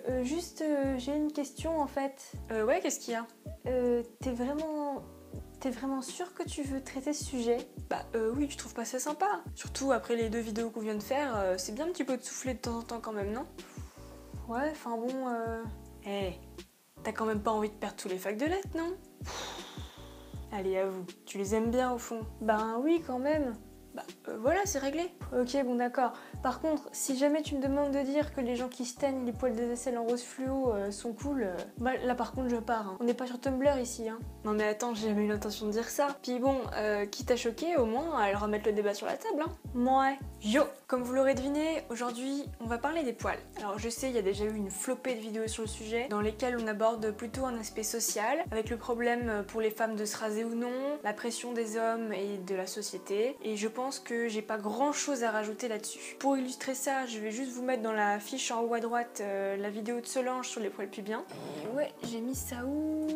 J'ai une question en fait. Ouais, qu'est-ce qu'il y a? T'es vraiment sûre que tu veux traiter ce sujet? Oui, tu trouves pas ça sympa? Surtout après les 2 vidéos qu'on vient de faire, c'est bien un petit peu de souffler de temps en temps quand même, non? Ouais, enfin bon, T'as quand même pas envie de perdre tous les facs de lettres, non? Allez, avoue, tu les aimes bien au fond. Ben oui quand même. Voilà, c'est réglé. Ok, bon d'accord. Par contre, si jamais tu me demandes de dire que les gens qui se teignent les poils des aisselles en rose fluo sont cool, là par contre je pars. Hein. On n'est pas sur Tumblr ici. Hein. Non mais attends, j'ai jamais eu l'intention de dire ça. Puis bon, quitte à choquer, au moins, elle remettre le débat sur la table, hein. Ouais. Yo! Comme vous l'aurez deviné, aujourd'hui, on va parler des poils. Alors je sais, il y a déjà eu une flopée de vidéos sur le sujet, dans lesquelles on aborde plutôt un aspect social, avec le problème pour les femmes de se raser ou non, la pression des hommes et de la société, et je pense que j'ai pas grand chose à rajouter là-dessus. Pour illustrer ça, je vais juste vous mettre dans la fiche en haut à droite la vidéo de Solange sur les poils pubiens. Et ouais, j'ai mis ça où?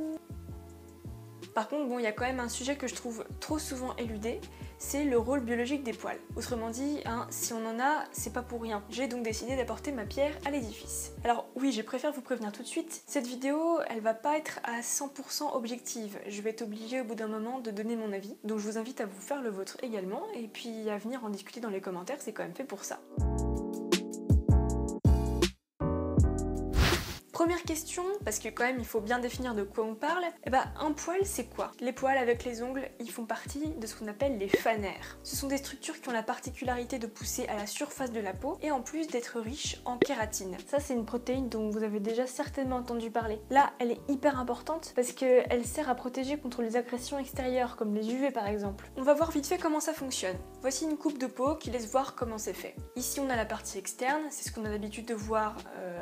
Par contre, bon, il y a quand même un sujet que je trouve trop souvent éludé, c'est le rôle biologique des poils. Autrement dit, si on en a, c'est pas pour rien. J'ai donc décidé d'apporter ma pierre à l'édifice. Alors oui, je préfère vous prévenir tout de suite, cette vidéo, elle va pas être à 100% objective. Je vais être obligée au bout d'un moment de donner mon avis, donc je vous invite à vous faire le vôtre également, et puis à venir en discuter dans les commentaires, c'est quand même fait pour ça. Première question, parce que quand même il faut bien définir de quoi on parle, un poil c'est quoi? Les poils avec les ongles, ils font partie de ce qu'on appelle les fanères. Ce sont des structures qui ont la particularité de pousser à la surface de la peau et en plus d'être riches en kératine. Ça c'est une protéine dont vous avez déjà certainement entendu parler. Là, elle est hyper importante parce qu'elle sert à protéger contre les agressions extérieures comme les UV par exemple. On va voir vite fait comment ça fonctionne. Voici une coupe de peau qui laisse voir comment c'est fait. Ici on a la partie externe, c'est ce qu'on a l'habitude de voir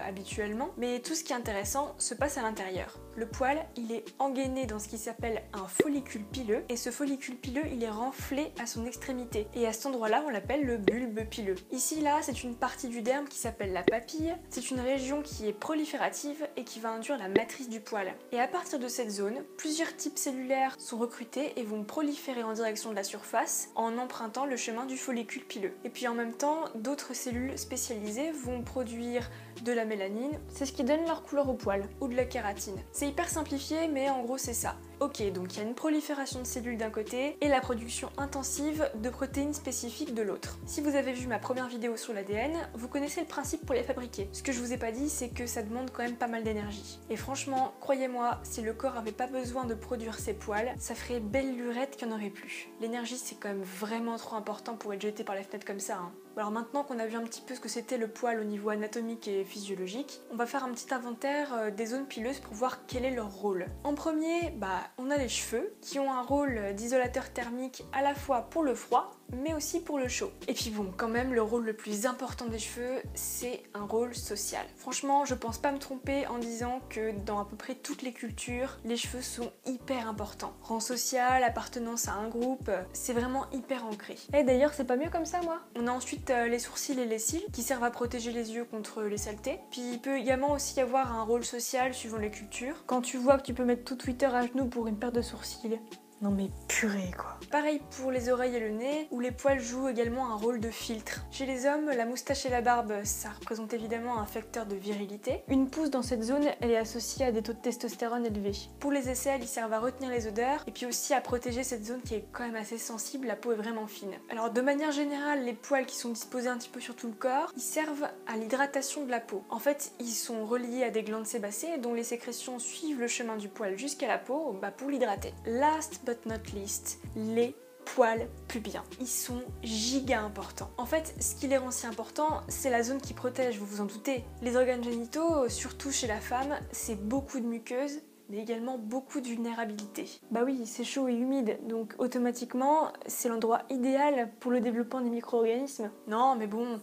habituellement, mais tout ce qui est intéressant se passe à l'intérieur. Le poil, il est engainé dans ce qui s'appelle un follicule pileux, et ce follicule pileux, il est renflé à son extrémité. Et à cet endroit-là, on l'appelle le bulbe pileux. Ici, là, c'est une partie du derme qui s'appelle la papille. C'est une région qui est proliférative et qui va induire la matrice du poil. Et à partir de cette zone, plusieurs types cellulaires sont recrutés et vont proliférer en direction de la surface en empruntant le chemin du follicule pileux. Et puis en même temps, d'autres cellules spécialisées vont produire de la mélanine, c'est ce qui donne leur couleur au poil, ou de la kératine. C'est hyper simplifié, mais en gros c'est ça. Ok, donc il y a une prolifération de cellules d'un côté et la production intensive de protéines spécifiques de l'autre. Si vous avez vu ma première vidéo sur l'ADN, vous connaissez le principe pour les fabriquer. Ce que je vous ai pas dit, c'est que ça demande quand même pas mal d'énergie. Et franchement, croyez-moi, si le corps avait pas besoin de produire ses poils, ça ferait belle lurette qu'il n'y en aurait plus. L'énergie, c'est quand même vraiment trop important pour être jeté par les fenêtres comme ça, hein. Alors maintenant qu'on a vu un petit peu ce que c'était le poil au niveau anatomique et physiologique, on va faire un petit inventaire des zones pileuses pour voir quel est leur rôle. En premier, on a les cheveux qui ont un rôle d'isolateur thermique à la fois pour le froid mais aussi pour le chaud. Et puis bon, quand même, le rôle le plus important des cheveux, c'est un rôle social. Franchement, je pense pas me tromper en disant que dans à peu près toutes les cultures, les cheveux sont hyper importants. Rang social, appartenance à un groupe, c'est vraiment hyper ancré. Et d'ailleurs, c'est pas mieux comme ça, moi? On a ensuite les sourcils et les cils qui servent à protéger les yeux contre les saletés. Puis il peut également aussi y avoir un rôle social suivant les cultures. Quand tu vois que tu peux mettre tout Twitter à genoux pour une paire de sourcils. Non mais purée quoi. Pareil pour les oreilles et le nez, où les poils jouent également un rôle de filtre. Chez les hommes, la moustache et la barbe, ça représente évidemment un facteur de virilité. Une pousse dans cette zone, elle est associée à des taux de testostérone élevés. Pour les aisselles, ils servent à retenir les odeurs, et puis aussi à protéger cette zone qui est quand même assez sensible, la peau est vraiment fine. Alors de manière générale, les poils qui sont disposés un petit peu sur tout le corps, ils servent à l'hydratation de la peau. En fait, ils sont reliés à des glandes sébacées, dont les sécrétions suivent le chemin du poil jusqu'à la peau pour l'hydrater. Last but not least, les poils pubiens. Ils sont giga importants. En fait, ce qui les rend si importants, c'est la zone qui protège, vous vous en doutez. Les organes génitaux, surtout chez la femme, c'est beaucoup de muqueuses, mais également beaucoup de vulnérabilité. Bah oui, c'est chaud et humide, donc automatiquement, c'est l'endroit idéal pour le développement des micro-organismes. Non, mais bon,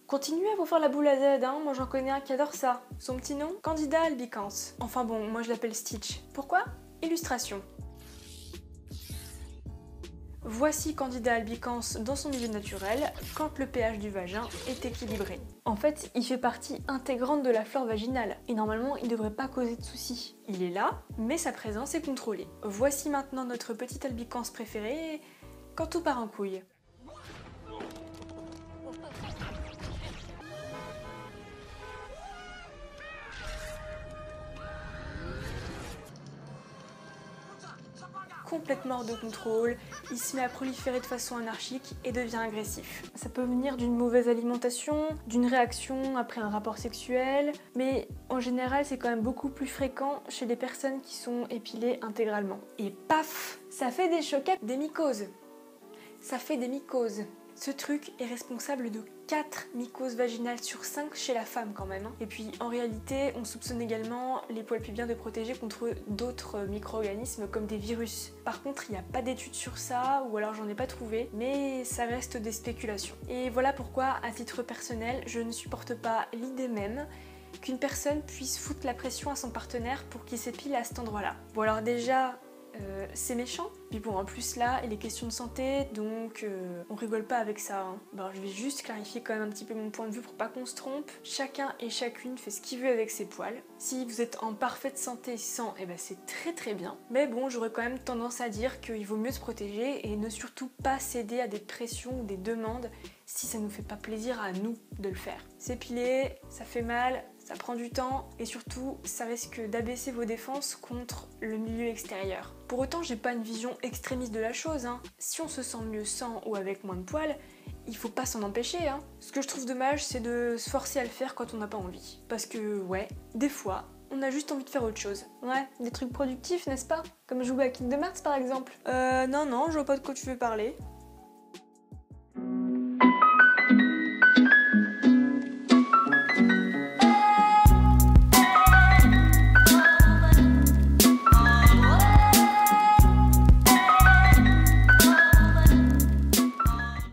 continuez à vous faire la boule à Z, hein, moi j'en connais un qui adore ça. Son petit nom, Candida albicans. Enfin bon, moi je l'appelle Stitch. Pourquoi? Illustration. Voici Candida albicans dans son milieu naturel, quand le pH du vagin est équilibré. En fait, il fait partie intégrante de la flore vaginale, et normalement, il devrait pas causer de soucis. Il est là, mais sa présence est contrôlée. Voici maintenant notre petit albicans préféré, quand tout part en couille. complètement hors de contrôle, il se met à proliférer de façon anarchique et devient agressif. Ça peut venir d'une mauvaise alimentation, d'une réaction après un rapport sexuel, mais en général c'est quand même beaucoup plus fréquent chez les personnes qui sont épilées intégralement. Et paf, ça fait des choquettes, des mycoses. Ça fait des mycoses. Ce truc est responsable de 4 mycoses vaginales sur 5 chez la femme quand même. Et puis en réalité, on soupçonne également les poils pubiens de protéger contre d'autres micro-organismes comme des virus. Par contre, il n'y a pas d'études sur ça, ou alors j'en ai pas trouvé, mais ça reste des spéculations. Et voilà pourquoi, à titre personnel, je ne supporte pas l'idée même qu'une personne puisse foutre la pression à son partenaire pour qu'il s'épile à cet endroit-là. Bon alors déjà, c'est méchant. Puis bon, en plus là, il est question de santé, donc on rigole pas avec ça. Hein. Bon, je vais juste clarifier quand même un petit peu mon point de vue pour pas qu'on se trompe. Chacun et chacune fait ce qu'il veut avec ses poils. Si vous êtes en parfaite santé sans, eh ben c'est très très bien. Mais bon, j'aurais quand même tendance à dire qu'il vaut mieux se protéger et ne surtout pas céder à des pressions ou des demandes si ça nous fait pas plaisir à nous de le faire. S'épiler, ça fait mal, ça prend du temps et surtout ça risque d'abaisser vos défenses contre le milieu extérieur. Pour autant, j'ai pas une vision extrémiste de la chose. Hein. Si on se sent mieux sans ou avec moins de poils, il faut pas s'en empêcher. Hein. Ce que je trouve dommage, c'est de se forcer à le faire quand on n'a pas envie. Parce que ouais, des fois, on a juste envie de faire autre chose. Ouais, des trucs productifs, n'est-ce pas? Comme jouer à Kingdom Hearts par exemple. Non, je vois pas de quoi tu veux parler.